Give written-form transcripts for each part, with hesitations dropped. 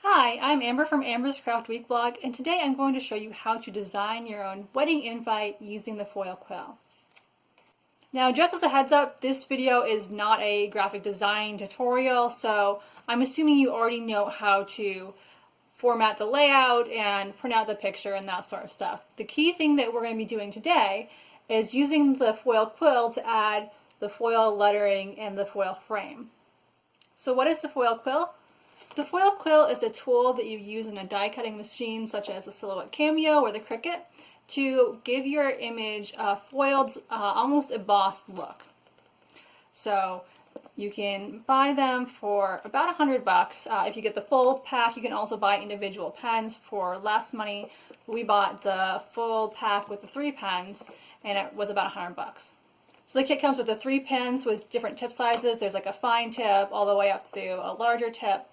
Hi, I'm Amber from Amber's Craft Week blog, and today I'm going to show you how to design your own wedding invite using the foil quill. Now, just as a heads up, this video is not a graphic design tutorial, so I'm assuming you already know how to format the layout and print out the picture and that sort of stuff. The key thing that we're going to be doing today is using the foil quill to add the foil lettering and the foil frame. So what is the foil quill? The foil quill is a tool that you use in a die cutting machine such as the Silhouette Cameo or the Cricut to give your image a foiled, almost embossed look. So you can buy them for about $100. If you get the full pack, you can also buy individual pens for less money. We bought the full pack with the 3 pens and it was about $100. So the kit comes with the 3 pens with different tip sizes. There's like a fine tip all the way up to a larger tip.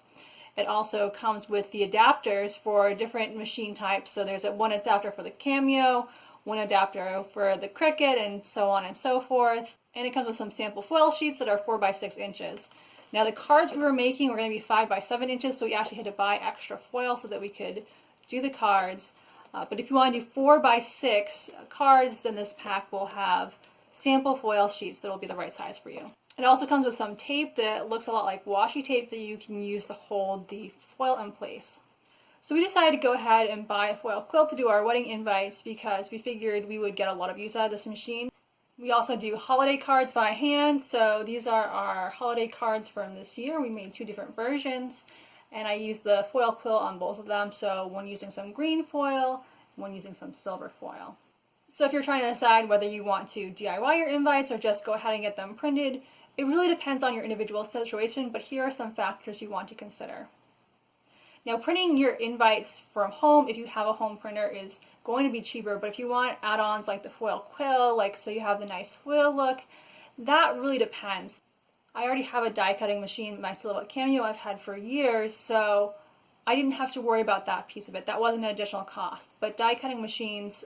It also comes with the adapters for different machine types. So there's one adapter for the Cameo, one adapter for the Cricut, and so on and so forth. And it comes with some sample foil sheets that are 4 by 6 inches. Now the cards we were making were going to be 5 by 7 inches, so we actually had to buy extra foil so that we could do the cards. But if you want to do 4 by 6 cards, then this pack will have sample foil sheets that will be the right size for you. It also comes with some tape that looks a lot like washi tape that you can use to hold the foil in place. So we decided to go ahead and buy a foil quill to do our wedding invites because we figured we would get a lot of use out of this machine. We also do holiday cards by hand, so these are our holiday cards from this year. We made 2 different versions, and I used the foil quill on both of them, so one using some green foil, one using some silver foil. So if you're trying to decide whether you want to DIY your invites or just go ahead and get them printed, it really depends on your individual situation, but here are some factors you want to consider. Now, printing your invites from home, if you have a home printer, is going to be cheaper, but if you want add-ons like the foil quill, like so you have the nice foil look, that really depends. I already have a die cutting machine, my Silhouette Cameo I've had for years, so I didn't have to worry about that piece of it. That wasn't an additional cost. But die cutting machines,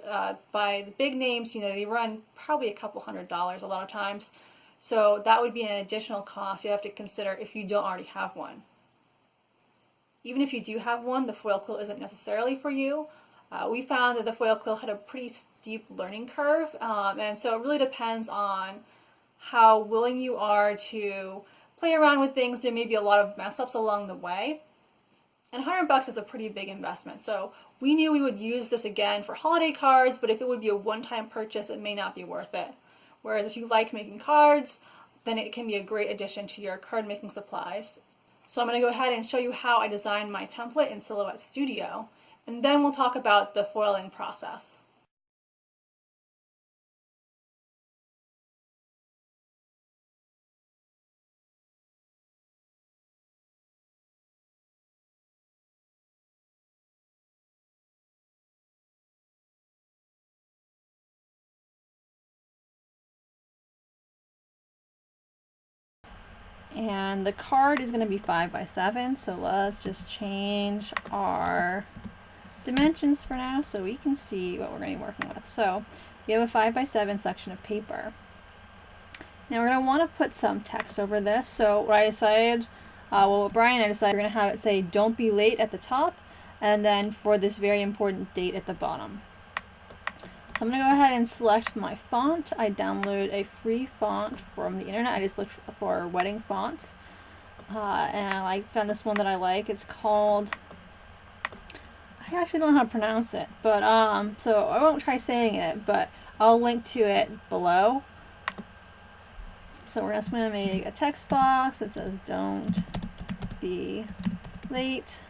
by the big names, they run probably a couple $100s a lot of times. So that would be an additional cost you have to consider if you don't already have one. Even if you do have one, the foil quill isn't necessarily for you. We found that the foil quill had a pretty steep learning curve, and so it really depends on how willing you are to play around with things. There may be a lot of mess ups along the way. And $100 is a pretty big investment, so we knew we would use this again for holiday cards, but if it would be a one-time purchase, it may not be worth it. Whereas if you like making cards, then it can be a great addition to your card making supplies. So I'm going to go ahead and show you how I designed my template in Silhouette Studio, and then we'll talk about the foiling process. And the card is going to be 5 by 7, so let's just change our dimensions for now so we can see what we're going to be working with. So we have a 5 by 7 section of paper. Now we're going to want to put some text over this, so what I decided, Brian and I decided we're going to have it say "Don't be late" at the top, and then for this very important date at the bottom. So I'm going to go ahead and select my font. I download a free font from the internet. I just looked for wedding fonts. And I found this one that I like. It's called, I actually don't know how to pronounce it, but so I won't try saying it, but I'll link to it below. So we're just going to make a text box that says "Don't be late, ...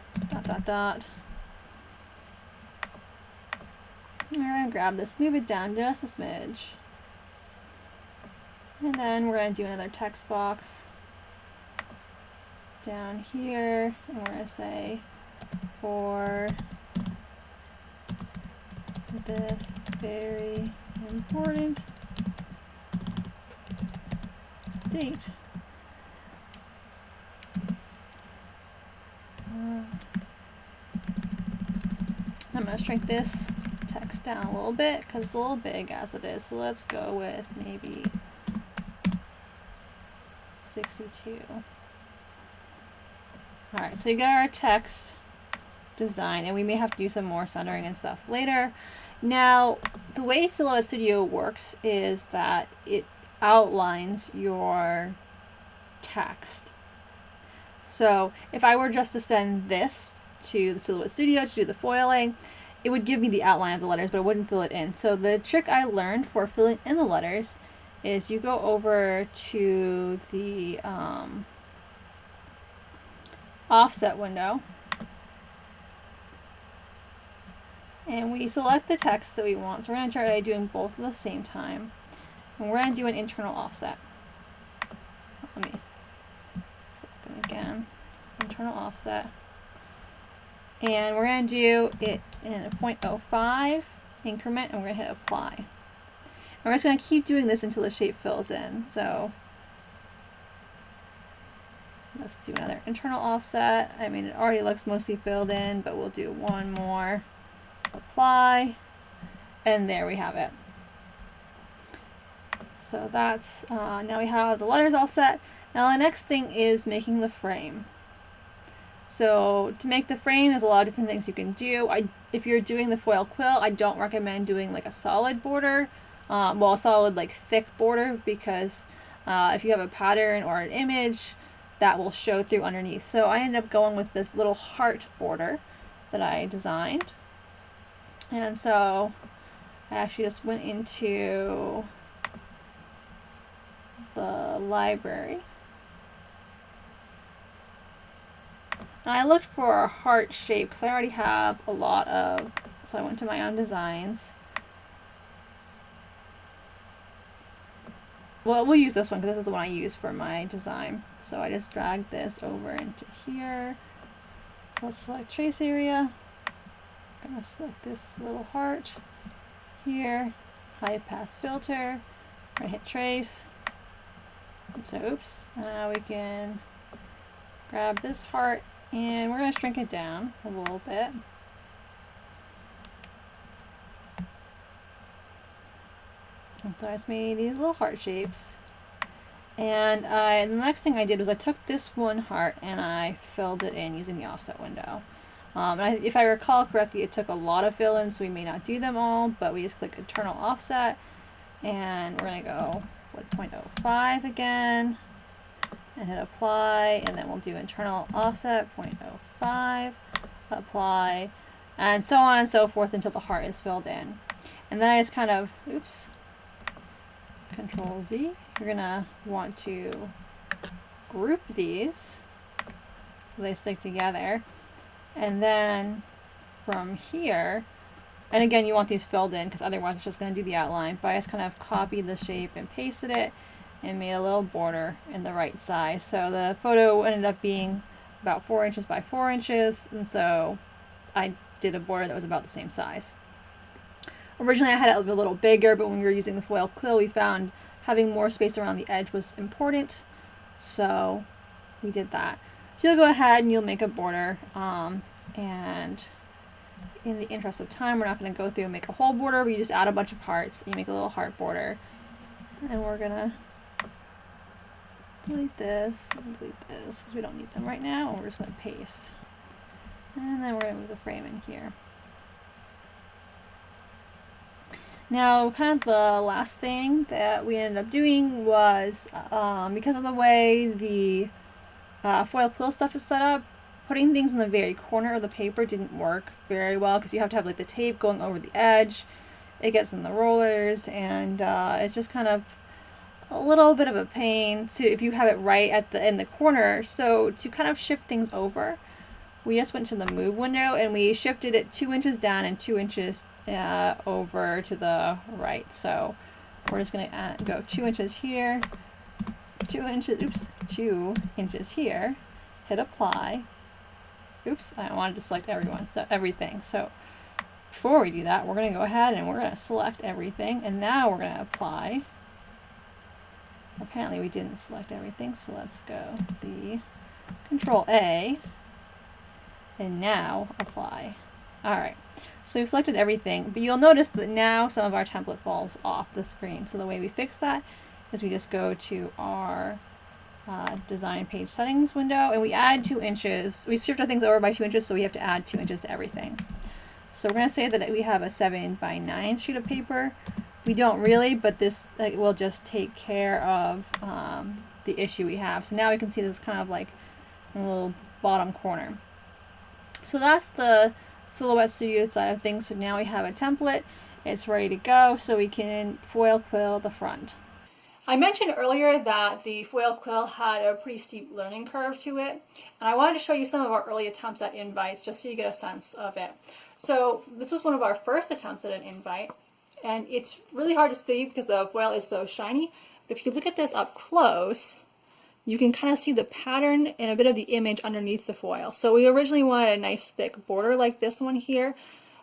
We're going to grab this, move it down just a smidge. And then we're going to do another text box down here. And we're going to say, "For this very important date." I'm going to shrink this text down a little bit because it's a little big as it is. So let's go with maybe 62. Alright, so you got our text design, and we may have to do some more centering and stuff later. Now, the way Silhouette Studio works is that it outlines your text. So if I were just to send this to the Silhouette Studio to do the foiling, it would give me the outline of the letters, but it wouldn't fill it in. So the trick I learned for filling in the letters is you go over to the offset window, and we select the text that we want. So we're going to try doing both at the same time, and we're going to do an internal offset. Let me select them again. Internal offset. And we're going to do it in a 0.05 increment, and we're going to hit apply. And we're just going to keep doing this until the shape fills in. So let's do another internal offset. I mean, it already looks mostly filled in, but we'll do one more. Apply. And there we have it. So that's, now we have the letters all set. Now the next thing is making the frame. So to make the frame, there's a lot of different things you can do. If you're doing the foil quill, I don't recommend doing like a solid border, well, a solid like thick border, because if you have a pattern or an image, that will show through underneath. So I ended up going with this little heart border that I designed. And so I actually just went into the library. And I looked for a heart shape because I already have a lot of, so I went to my own designs. Well, we'll use this one because this is the one I use for my design. So I just dragged this over into here. Let's select trace area. I'm going to select this little heart here. High pass filter. I'm going to hit trace. And so, oops. Now we can grab this heart. And we're going to shrink it down a little bit. And so I just made these little heart shapes. And the next thing I did was I took this one heart and I filled it in using the offset window. If I recall correctly, it took a lot of fill-in, so we may not do them all, but we just click internal offset. And we're going to go with 0.05 again. And hit apply, and then we'll do internal offset 0.05, apply, and so on and so forth until the heart is filled in. And then I just kind of, oops, Control Z. You're gonna want to group these so they stick together. And then from here, and again, you want these filled in because otherwise it's just gonna do the outline, but I just kind of copied the shape and pasted it and made a little border in the right size. So the photo ended up being about 4 inches by 4 inches, and so I did a border that was about the same size. Originally I had it a little bigger, but when we were using the foil quill, we found having more space around the edge was important, so we did that. So you'll go ahead and you'll make a border, and in the interest of time, we're not going to go through and make a whole border, but you just add a bunch of hearts, and you make a little heart border. And we're going to delete this and delete this because we don't need them right now, and we're just going to paste. And then we're going to move the frame in here. Now, kind of the last thing that we ended up doing was, because of the way the foil quill stuff is set up, putting things in the very corner of the paper didn't work very well because you have to have like the tape going over the edge. It gets in the rollers, and it's just kind of a little bit of a pain to if you have it right at in the corner. So to kind of shift things over, we just went to the move window and we shifted it 2 inches down and 2 inches over to the right. So we're just going to go 2 inches here, 2 inches, oops, 2 inches here, hit apply. Oops, I wanted to select everything. So before we do that, we're going to go ahead and we're going to select everything, and now we're going to apply. Apparently we didn't select everything, so let's go Z, Control A, and now apply. Alright, so we've selected everything, but you'll notice that now some of our template falls off the screen. So the way we fix that is we just go to our design page settings window, and we add 2 inches. We shifted things over by 2 inches, so we have to add 2 inches to everything. So we're going to say that we have a 7x9 sheet of paper. We don't really, but this will just take care of the issue we have. So now we can see this kind of like in a little bottom corner. So that's the Silhouette Studio side of things. So now we have a template. It's ready to go, so we can foil quill the front. I mentioned earlier that the foil quill had a pretty steep learning curve to it, and I wanted to show you some of our early attempts at invites just so you get a sense of it. So this was one of our first attempts at an invite, and it's really hard to see because the foil is so shiny, but if you look at this up close, you can kind of see the pattern and a bit of the image underneath the foil. So we originally wanted a nice thick border like this one here,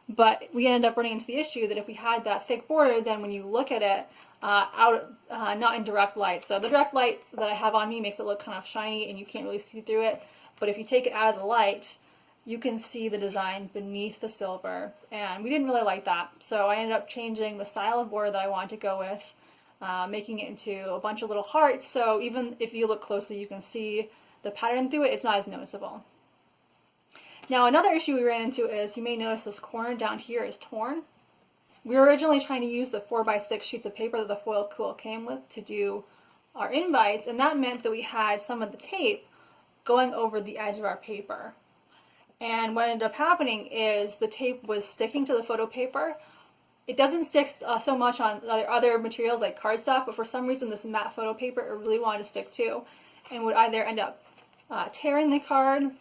but we ended up running into the issue that if we had that thick border, then when you look at it, not in direct light. So the direct light that I have on me makes it look kind of shiny and you can't really see through it. But if you take it out of the light, you can see the design beneath the silver. And we didn't really like that. So I ended up changing the style of border that I wanted to go with, making it into a bunch of little hearts. So even if you look closely, you can see the pattern through it. It's not as noticeable. Now another issue we ran into is you may notice this corner down here is torn. We were originally trying to use the 4x6 sheets of paper that the Foil Quill came with to do our invites, and that meant that we had some of the tape going over the edge of our paper. And what ended up happening is the tape was sticking to the photo paper. It doesn't stick so much on other materials like cardstock, but for some reason this matte photo paper it really wanted to stick to, and would either end up tearing the card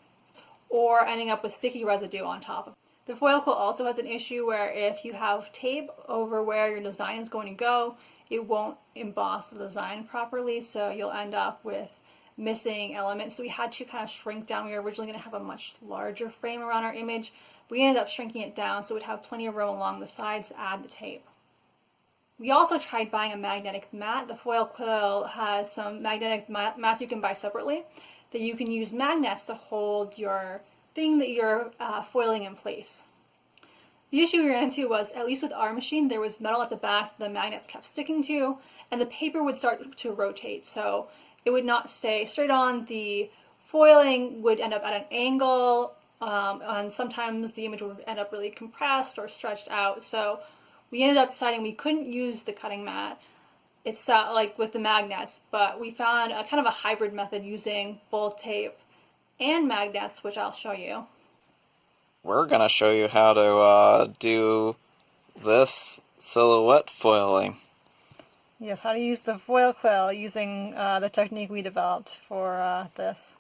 or ending up with sticky residue on top. The foil quill also has an issue where if you have tape over where your design is going to go, it won't emboss the design properly, so you'll end up with missing elements. So we had to kind of shrink down. We were originally going to have a much larger frame around our image. We ended up shrinking it down so it would have plenty of room along the sides to add the tape. We also tried buying a magnetic mat. The foil quill has some magnetic mats you can buy separately that you can use magnets to hold your thing that you're foiling in place. The issue we ran into was, at least with our machine, there was metal at the back the magnets kept sticking to, and the paper would start to rotate, so it would not stay straight on. The foiling would end up at an angle, and sometimes the image would end up really compressed or stretched out, so we ended up deciding we couldn't use the cutting mat. It's like with the magnets, but we found a kind of a hybrid method using both tape and magnets, which I'll show you. We're going to show you how to do this silhouette foiling. Yes, how to use the foil quill using the technique we developed for this.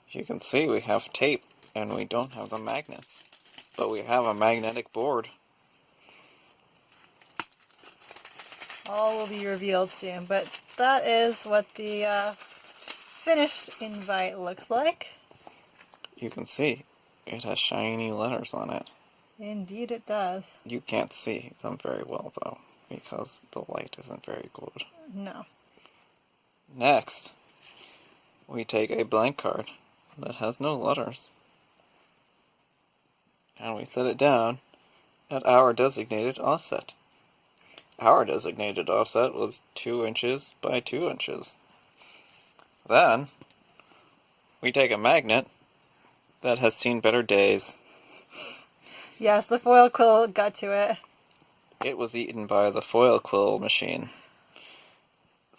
You can see we have tape and we don't have the magnets, but we have a magnetic board. All will be revealed soon, but that is what the finished invite looks like. You can see it has shiny letters on it. Indeed it does. You can't see them very well though, because the light isn't very good. No. Next, we take a blank card that has no letters, and we set it down at our designated offset. Our designated offset was 2 inches by 2 inches. Then, we take a magnet that has seen better days. Yes, the foil quill got to it. It was eaten by the foil quill machine.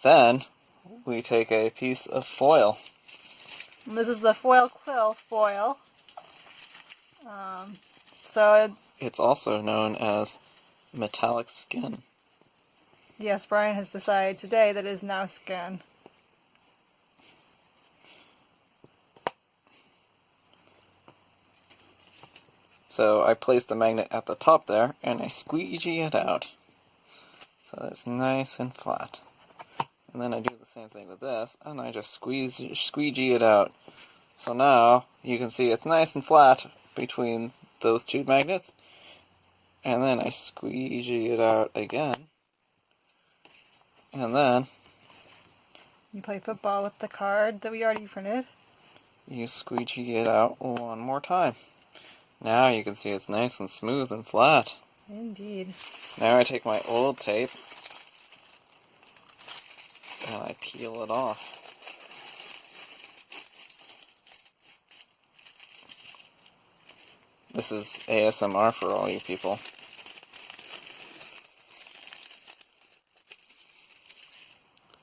Then, we take a piece of foil. And this is the foil quill foil. It's also known as metallic skin. Yes, Brian has decided today that it is now skin. So I place the magnet at the top there, and I squeegee it out. So it's nice and flat. And then I do the same thing with this, and I just squeegee it out. So now, you can see it's nice and flat between those two magnets. And then I squeegee it out again. And then you play football with the card that we already printed. You squeegee it out one more time. Now you can see it's nice and smooth and flat. Indeed. Now I take my old tape and I peel it off. This is ASMR for all you people.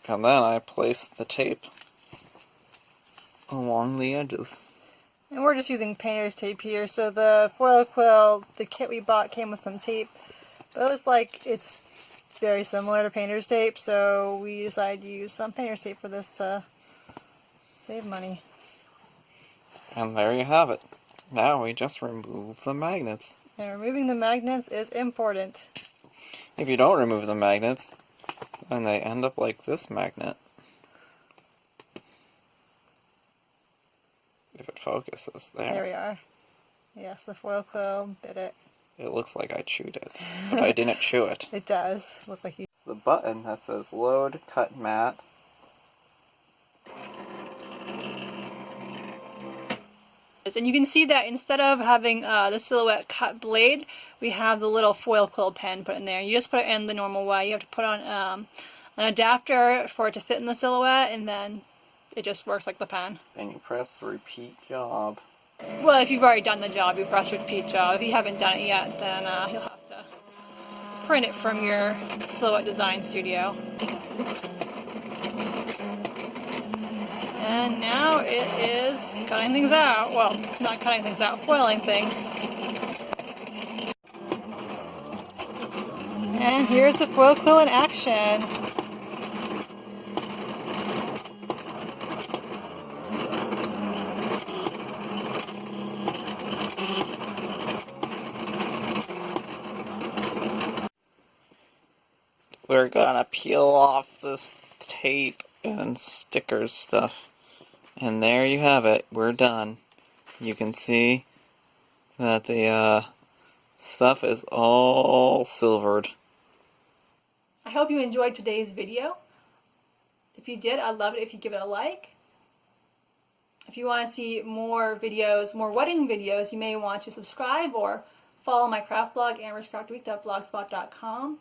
And then I place the tape along the edges. And we're just using painter's tape here, so the Foil Quill, the kit we bought came with some tape, but it looks like it's very similar to painter's tape, so we decided to use some painter's tape for this to save money. And there you have it. Now we just remove the magnets. And removing the magnets is important. If you don't remove the magnets, then they end up like this magnet. If it focuses there. There we are. Yes, the Foil Quill bit it. It looks like I chewed it, but I didn't chew it. It does look like you. It's the button that says Load Cut Matte. And you can see that instead of having the silhouette cut blade, we have the little Foil Quill pen put in there. You just put it in the normal way. You have to put on an adapter for it to fit in the silhouette, and then it just works like the pen. And you press the repeat job. Well, if you've already done the job, you press repeat job. If you haven't done it yet, then you'll have to print it from your silhouette design studio. And now it is cutting things out. Well, not cutting things out, foiling things. And here's the Foil Quill in action. We're gonna peel off this tape and stickers stuff. And there you have it. We're done. You can see that the stuff is all silvered. I hope you enjoyed today's video. If you did, I'd love it if you give it a like. If you want to see more videos, more wedding videos, you may want to subscribe or follow my craft blog, amberscraftweek.blogspot.com.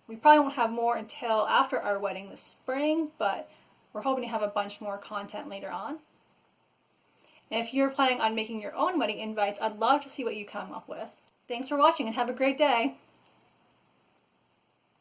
We probably won't have more until after our wedding this spring, but we're hoping to have a bunch more content later on. And if you're planning on making your own wedding invites, I'd love to see what you come up with. Thanks for watching and have a great day.